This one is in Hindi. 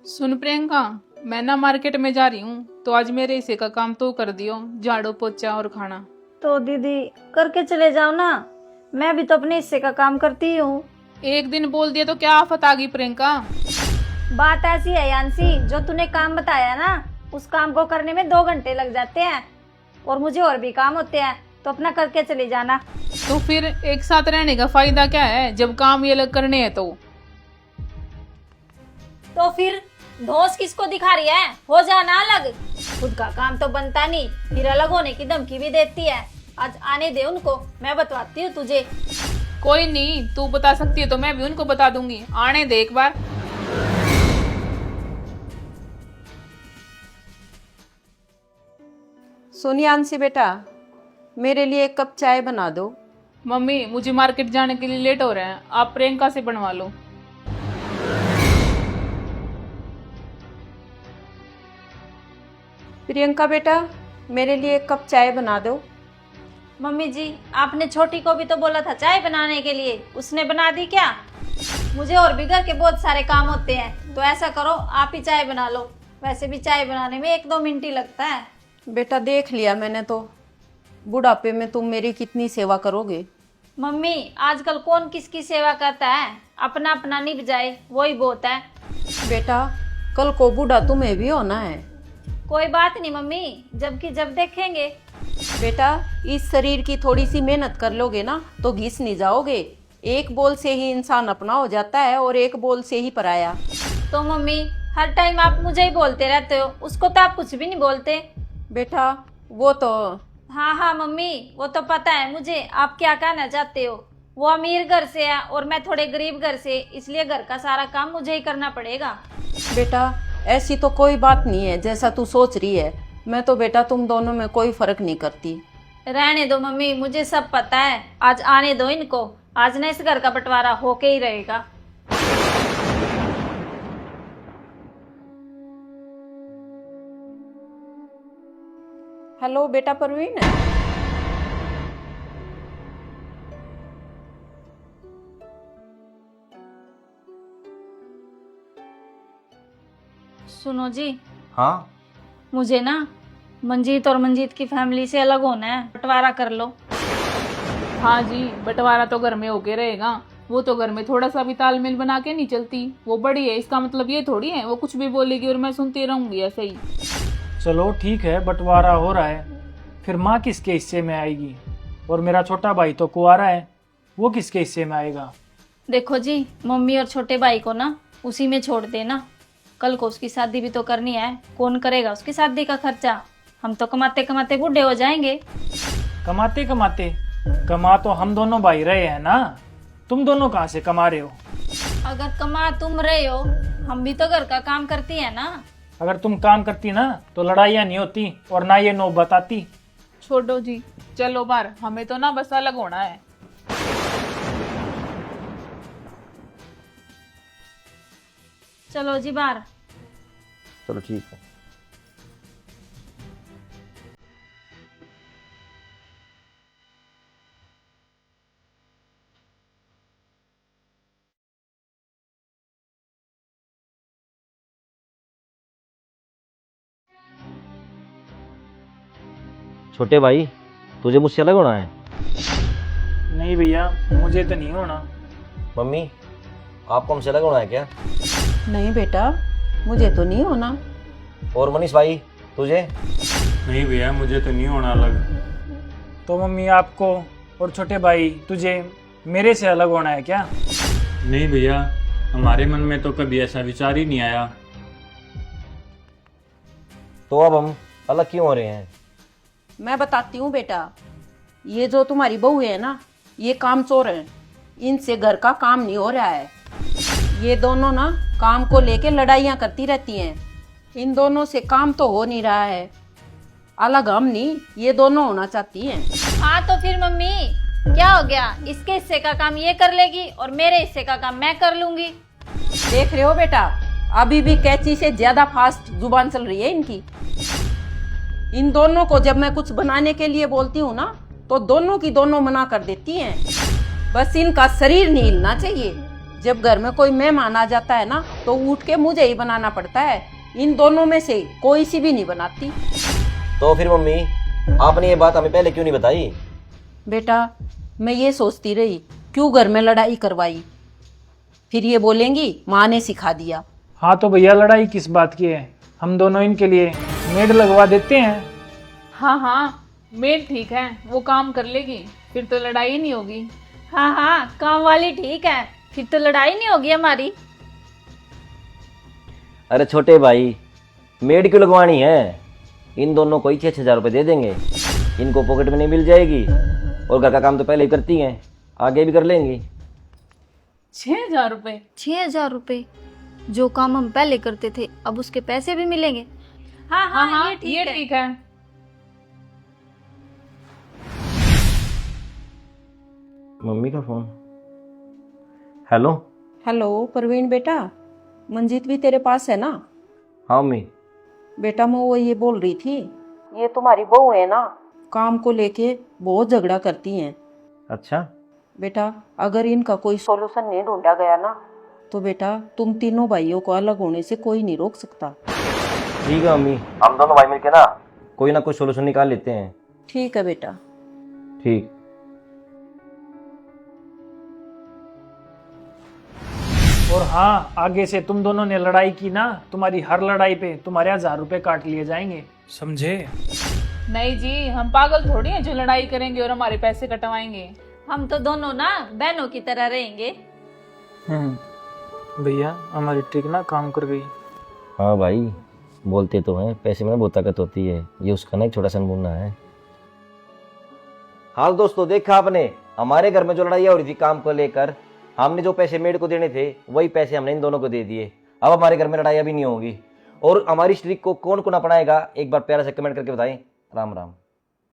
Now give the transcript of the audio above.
सुन प्रियंका, मैं ना मार्केट में जा रही हूँ तो आज मेरे हिस्से का काम तो कर दियो, झाड़ू पोछा और खाना। तो दीदी करके चले जाओ ना, मैं भी तो अपने हिस्से का काम करती हूँ। एक दिन बोल दिया तो क्या आफत आ गई प्रियंका। बात ऐसी है यांशी, जो तूने काम बताया ना उस काम को करने में 2 घंटे लग जाते हैं और मुझे और भी काम होते हैं, तो अपना करके चले जाना। तो फिर एक साथ रहने का फायदा क्या है जब काम ये अलग करने हैं तो फिर धौंस किसको दिखा रही है, हो जाना अलग। खुद का काम तो बनता नहीं, फिर अलग होने की धमकी भी देती है। आज आने दे उनको, मैं बतवाती हूँ तुझे। कोई नहीं, तू बता सकती है तो मैं भी उनको बता दूंगी, आने दे एक बार। सोनियांशी बेटा, मेरे लिए एक कप चाय बना दो। मम्मी मुझे मार्केट जाने के लिए लेट हो रहा है, आप प्रियंका से बनवा लो। प्रियंका बेटा, मेरे लिए एक कप चाय बना दो। मम्मी जी, आपने छोटी को भी तो बोला था चाय बनाने के लिए, उसने बना दी क्या? मुझे और भी घर के बहुत सारे काम होते हैं, तो ऐसा करो आप ही चाय बना लो। वैसे भी चाय बनाने में 1-2 मिनट ही लगता है। बेटा देख लिया मैंने तो, बुढ़ापे में तुम मेरी कितनी सेवा करोगे। मम्मी आजकल कौन किसकी सेवा करता है, अपना अपना निभ जाए वही बहुत है। बेटा कल को बूढ़ा तुम्हें भी होना है। कोई बात नहीं मम्मी, जबकि जब देखेंगे। बेटा इस शरीर की थोड़ी सी मेहनत कर लोगे ना तो घिस नहीं जाओगे। एक बोल से ही इंसान अपना हो जाता है और एक बोल से ही पराया। तो मम्मी हर टाइम आप मुझे ही बोलते रहते हो, उसको तो आप कुछ भी नहीं बोलते। बेटा वो तो हाँ मम्मी, वो तो पता है मुझे आप क्या कहना चाहते हो। वो अमीर घर से है और मैं थोड़े गरीब घर से, इसलिए घर का सारा काम मुझे ही करना पड़ेगा। बेटा ऐसी तो कोई बात नहीं है जैसा तू सोच रही है। मैं तो बेटा तुम दोनों में कोई फर्क नहीं करती। रहने दो मम्मी, मुझे सब पता है। आज आने दो इनको, आज ना इस घर का बंटवारा होके ही रहेगा। हेलो बेटा परवीन। सुनो जी, हाँ, मुझे ना मंजीत और मंजीत की फैमिली से अलग होना है, बंटवारा कर लो। हाँ जी, बंटवारा तो घर में होके रहेगा। वो तो घर में थोड़ा सा भी तालमेल बना के नहीं चलती। वो बड़ी है, इसका मतलब ये थोड़ी है वो कुछ भी बोलेगी और मैं सुनती रहूंगी ऐसे ही। चलो ठीक है, बंटवारा हो रहा है, फिर माँ किसके हिस्से में आएगी? और मेरा छोटा भाई तो कुंवारा है, वो किसके हिस्से में आएगा? देखो जी, मम्मी और छोटे भाई को ना उसी में छोड़ देना। कल को उसकी शादी भी तो करनी है, कौन करेगा उसकी शादी का खर्चा? हम तो कमाते कमाते बूढ़े हो जाएंगे। कमाते कमाते कमा तो हम दोनों भाई रहे हैं ना, तुम दोनों कहाँ से कमा रहे हो? अगर कमा तुम रहे हो, हम भी तो घर का काम करती है ना। अगर तुम काम करती ना तो लड़ाइयाँ नहीं होती और ना ये नौबत आती। छोड़ो जी, चलो बाहर, हमें तो ना बस अलग होना है। चलो जी बाहर। चलो ठीक है। छोटे भाई, तुझे मुझसे अलग होना है? नहीं भैया, मुझे तो नहीं होना। मम्मी, आपको हमसे अलग होना है क्या? नहीं बेटा, मुझे तो नहीं होना। और मनीष भाई, तुझे? नहीं भैया, मुझे तो नहीं होना अलग। तो मम्मी आपको और छोटे भाई तुझे मेरे से अलग होना है क्या? नहीं भैया, हमारे मन में तो कभी ऐसा विचार ही नहीं आया। तो अब हम अलग क्यों हो रहे हैं? मैं बताती हूँ बेटा, ये जो तुम्हारी बहू है ना, ये काम चोर है। इनसे घर का काम नहीं हो रहा है। ये दोनों ना काम को लेके लड़ाइयाँ करती रहती हैं। इन दोनों से काम तो हो नहीं रहा है। अलग हम नहीं, ये दोनों होना चाहती हैं। हाँ तो फिर मम्मी क्या हो गया, इसके हिस्से का काम ये कर लेगी और मेरे हिस्से का काम मैं कर लूंगी। देख रहे हो बेटा, अभी भी कैंची से ज्यादा फास्ट जुबान चल रही है इनकी। इन दोनों को जब मैं कुछ बनाने के लिए बोलती हूँ ना, तो दोनों की दोनों मना कर देती हैं। बस इनका शरीर नहीं हिलना चाहिए। जब घर में कोई मेहमान आ जाता है ना तो उठ के मुझे ही बनाना पड़ता है। इन दोनों में से कोई सी भी नहीं बनाती। तो फिर मम्मी आपने ये बात हमें पहले क्यों नहीं बताई? बेटा मैं ये सोचती रही क्यों घर में लड़ाई करवाई, फिर ये बोलेंगी माँ ने सिखा दिया। हाँ तो भैया लड़ाई किस बात की है, हम दोनों इनके लिए मेड लगवा देते हैं। हाँ हाँ, मेड ठीक है, वो काम कर लेगी, फिर तो लड़ाई ही नहीं होगी। हाँ हाँ, काम वाली ठीक है, फिर तो लड़ाई नहीं होगी हमारी। अरे छोटे भाई, मेड क्यों लगवानी है? इन दोनों को ही 6,000 रुपये दे देंगे, इनको पॉकेट में नहीं मिल जाएगी और घर का काम तो पहले ही करती हैं, आगे भी कर लेंगी। 6,000 रुपये? 6,000 रुपए? जो काम हम पहले करते थे अब उसके पैसे भी मिलेंगे। हाँ हाँ हाँ, ये ये ठीक है। ठीक है। मम्मी का फोन। हेलो। हेलो प्रवीण बेटा, मंजीत भी तेरे पास है ना? हाँ मम्मी। बेटा मैं वो ये बोल रही थी, ये तुम्हारी बहू है ना, काम को लेके बहुत झगड़ा करती हैं। अच्छा। बेटा अगर इनका कोई सॉल्यूशन नहीं ढूंढा गया ना तो बेटा तुम तीनों भाइयों को अलग होने से कोई नहीं रोक सकता। ठीक है मम्मी, हम दोनों भाई मिलके ना कोई सोल्यूशन निकाल लेते हैं। ठीक है बेटा। ठीक। और हाँ, आगे से तुम दोनों ने लड़ाई की ना, तुम्हारी हर लड़ाई पे तुम्हारे 1,000 रुपए काट लिए जाएंगे, समझे? नहीं जी, हम पागल थोड़ी हैं जो लड़ाई करेंगे और हमारे पैसे कटवाएंगे। हम तो दोनों ना बहनों की तरह रहेंगे। भैया हमारी ट्रिक ना काम कर गई। हाँ भाई, बोलते तो हैं पैसे में बहुत ताकत होती है, ये उसका ना एक छोटा सा नमूना है। हाल दोस्तों देखा आपने, हमारे घर में जो लड़ाई हो रही थी काम को लेकर, हमने जो पैसे मेड को देने थे वही पैसे हमने इन दोनों को दे दिए। अब हमारे घर में लड़ाई भी नहीं होगी। और हमारी स्ट्रिक को कौन कौन अपनाएगा एक बार प्यारा से कमेंट करके बताएं। राम राम।